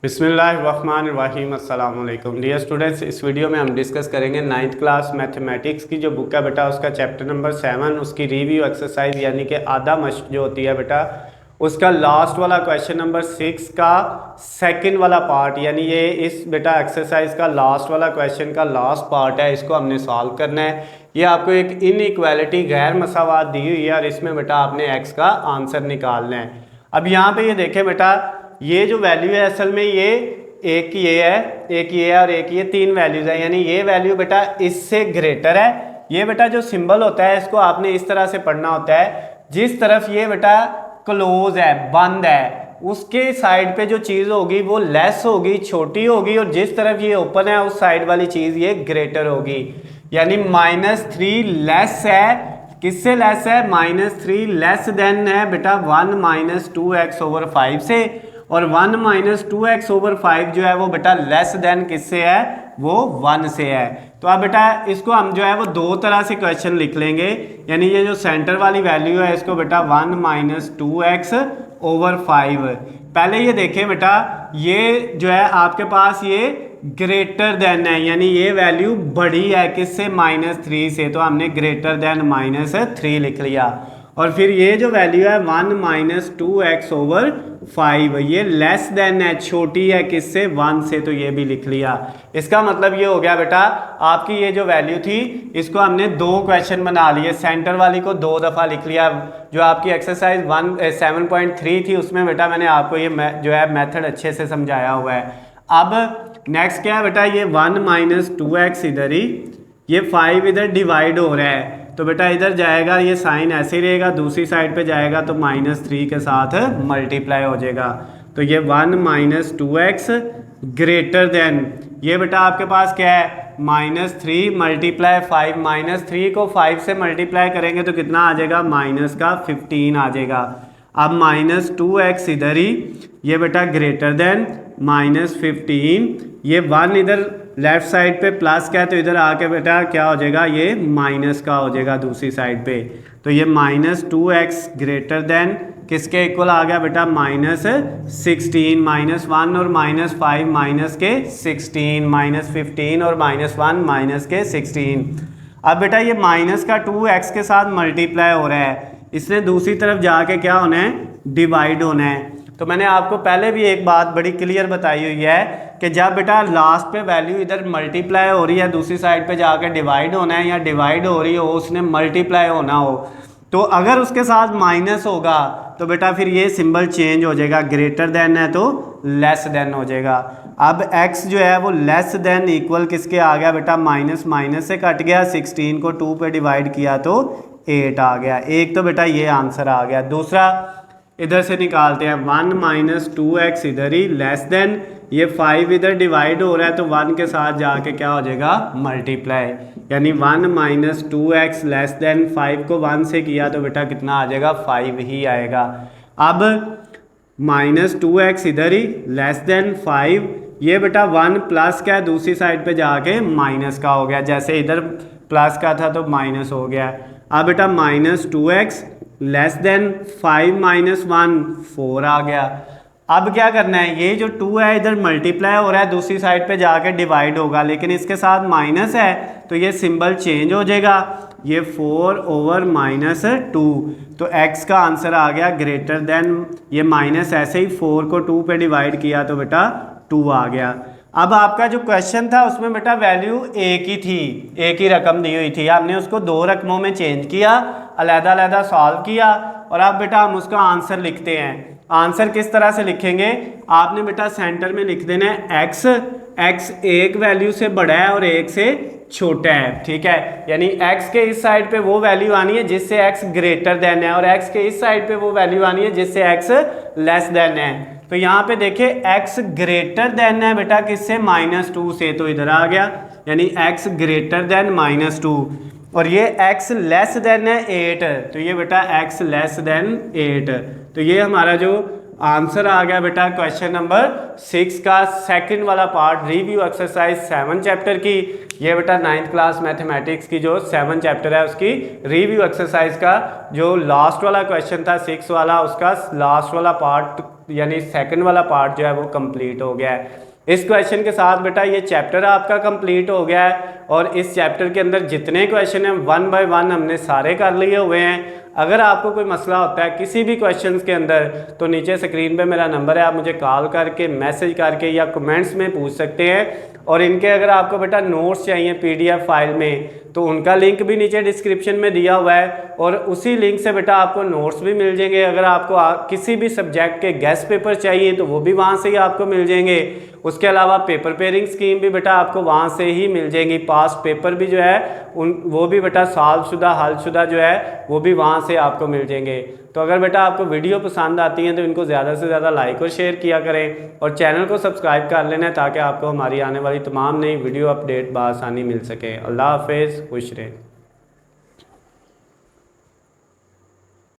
बिस्मिल्लाहिर्रहमानिर्रहीम अस्सलाम वालेकुम डियर स्टूडेंट्स। इस वीडियो में हम डिस्कस करेंगे 9th क्लास मैथमेटिक्स की जो बुक है बेटा उसका चैप्टर नंबर 7 उसकी रिव्यू एक्सरसाइज यानी कि आधा मश्क जो होती है बेटा उसका लास्ट वाला क्वेश्चन नंबर 6 का सेकंड वाला पार्ट, यानी ये इस बेटा एक्सरसाइज का लास्ट वाला क्वेश्चन का लास्ट पार्ट है। इसको हमने सॉल्व करना है। ये आपको एक इनइक्वालिटी गैर मसावात दी हुई है और इसमें बेटा आपने एक्स का आंसर निकालना है। अब यहाँ पे ये देखें बेटा, ये जो वैल्यू है असल में ये एक ये है, एक ये है और एक ये, तीन वैल्यूज है। यानी ये वैल्यू बेटा इससे ग्रेटर है। ये बेटा जो सिंबल होता है इसको आपने इस तरह से पढ़ना होता है, जिस तरफ ये बेटा क्लोज है, बंद है, उसके साइड पे जो चीज़ होगी वो लेस होगी, छोटी होगी, और जिस तरफ ये ओपन है उस साइड वाली चीज़ ये ग्रेटर होगी। यानी -3 लेस है, किससे लेस है? -3 लेस देन है बेटा 1 - 2x/5 से, और 1 - 2x/5 जो है वो बेटा लेस देन किससे है? वो 1 से है। तो अब बेटा इसको हम जो है वो दो तरह से क्वेश्चन लिख लेंगे। यानी ये जो सेंटर वाली वैल्यू है इसको बेटा 1 - 2x/5। पहले ये देखें बेटा, ये जो है आपके पास ये ग्रेटर देन है, यानी ये वैल्यू बड़ी है किससे? -3 से, तो हमने ग्रेटर देन -3 लिख लिया। और फिर ये जो वैल्यू है 1 - 2x/5 ये लेस देन है, छोटी है किससे? 1 से, तो ये भी लिख लिया। इसका मतलब ये हो गया बेटा आपकी ये जो वैल्यू थी इसको हमने दो क्वेश्चन बना लिए। सेंटर वाली को दो दफ़ा लिख लिया। जो आपकी एक्सरसाइज 7.3 थी उसमें बेटा मैंने आपको ये जो है मेथड अच्छे से समझाया हुआ है। अब नेक्स्ट क्या है बेटा, ये 1 - 2x इधर ही, ये 5 इधर डिवाइड हो रहा है, तो बेटा इधर जाएगा ये साइन ऐसे ही रहेगा, दूसरी साइड पे जाएगा तो -3 के साथ मल्टीप्लाई हो जाएगा। तो ये 1 - 2x ग्रेटर देन, ये बेटा आपके पास क्या है? -3 × 5, -3 को 5 से मल्टीप्लाई करेंगे तो कितना आ जाएगा? -15 आ जाएगा। अब -2x इधर ही, ये बेटा ग्रेटर देन -15, ये 1 इधर लेफ्ट साइड पे प्लस का है तो इधर आके बेटा क्या हो जाएगा? ये माइनस का हो जाएगा दूसरी साइड पे। तो ये -2x ग्रेटर देन किसके इक्वल आ गया बेटा? -16, -1 और -5 माइनस के 16, -15 और -1 माइनस के 16। अब बेटा ये माइनस का 2x के साथ मल्टीप्लाई हो रहा है, इसने दूसरी तरफ जाके क्या होना है? डिवाइड होना है। तो मैंने आपको पहले भी एक बात बड़ी क्लियर बताई हुई है कि जब बेटा लास्ट पे वैल्यू इधर मल्टीप्लाई हो रही है दूसरी साइड पे जाकर डिवाइड होना है, या डिवाइड हो रही हो उसने मल्टीप्लाई होना हो, तो अगर उसके साथ माइनस होगा तो बेटा फिर ये सिंबल चेंज हो जाएगा, ग्रेटर देन है तो लेस देन हो जाएगा। अब x जो है वो लेस देन इक्वल किसके आ गया बेटा? माइनस से कट गया, 16 को 2 पे डिवाइड किया तो 8 आ गया। एक तो बेटा ये आंसर आ गया। दूसरा इधर से निकालते हैं, 1 - 2x इधर ही लेस देन, ये 5 इधर डिवाइड हो रहा है तो 1 के साथ जाके क्या हो जाएगा? मल्टीप्लाई। यानी 1 - 2x लेस देन 5 को 1 से किया तो बेटा कितना आ जाएगा? 5 ही आएगा। अब -2x इधर ही लेस देन 5, ये बेटा 1 प्लस का है, दूसरी साइड पे जाके माइनस का हो गया, जैसे इधर प्लस का था तो माइनस हो गया। अब बेटा -2x लेस देन 5 - 1 4 आ गया। अब क्या करना है? ये जो 2 है इधर मल्टीप्लाई हो रहा है, दूसरी साइड पे जाके डिवाइड होगा, लेकिन इसके साथ माइनस है तो ये सिंबल चेंज हो जाएगा, ये 4/-2। तो x का आंसर आ गया ग्रेटर देन, ये माइनस ऐसे ही 4 को 2 पे डिवाइड किया तो बेटा 2 आ गया। अब आपका जो क्वेश्चन था उसमें बेटा वैल्यू एक ही थी, एक ही रकम दी हुई थी, हमने उसको दो रकमों में चेंज किया, अलग-अलग सॉल्व किया, और अब बेटा हम उसका आंसर लिखते हैं। आंसर किस तरह से लिखेंगे? आपने बेटा सेंटर में लिख देना है x एक वैल्यू से बड़ा है और एक से छोटा है, ठीक है। यानी x के इस साइड पे वो वैल्यू आनी है जिससे x ग्रेटर देन है, और x के इस साइड पे वो वैल्यू आनी है जिससे x लेस देन है। तो यहाँ पे देखे x ग्रेटर देन है बेटा किससे? -2 से, तो इधर आ गया, यानी x ग्रेटर देन -2, और ये x लेस देन है 8, तो ये बेटा x लेस देन 8। तो ये हमारा जो आंसर आ गया बेटा क्वेश्चन नंबर 6 का सेकंड वाला पार्ट, रिव्यू एक्सरसाइज 7 चैप्टर की। ये बेटा 9th क्लास मैथमेटिक्स की जो 7 चैप्टर है उसकी रिव्यू एक्सरसाइज का जो लास्ट वाला क्वेश्चन था 6 वाला, उसका लास्ट वाला पार्ट यानी सेकंड वाला पार्ट जो है वो कंप्लीट हो गया है। इस क्वेश्चन के साथ बेटा ये चैप्टर आपका कंप्लीट हो गया है और इस चैप्टर के अंदर जितने क्वेश्चन हैं 1 बाय 1 हमने सारे कर लिए हुए हैं। अगर आपको कोई मसला होता है किसी भी क्वेश्चंस के अंदर तो नीचे स्क्रीन पे मेरा नंबर है, आप मुझे कॉल करके मैसेज करके या कमेंट्स में पूछ सकते हैं। और इनके अगर आपको बेटा नोट्स चाहिए PDF फाइल में तो उनका लिंक भी नीचे डिस्क्रिप्शन में दिया हुआ है और उसी लिंक से बेटा आपको नोट्स भी मिल जाएंगे। अगर आपको किसी भी सब्जेक्ट के गेस्ट पेपर चाहिए तो वो भी वहाँ से ही आपको मिल जाएंगे। उसके अलावा पेपर पेयरिंग स्कीम भी बेटा आपको वहाँ से ही मिल जाएंगी। पास्ट पेपर भी जो है वो भी बेटा सालशुदा हलशुदा जो है वो भी वहाँ से आपको मिल जाएंगे। तो अगर बेटा आपको वीडियो पसंद आती है तो इनको ज़्यादा से ज़्यादा लाइक और शेयर किया करें और चैनल को सब्सक्राइब कर लेना ताकि आपको हमारी आने वाली तमाम नई वीडियो अपडेट बआसानी मिल सके। अल्लाह हाफिज़, खुश रहें।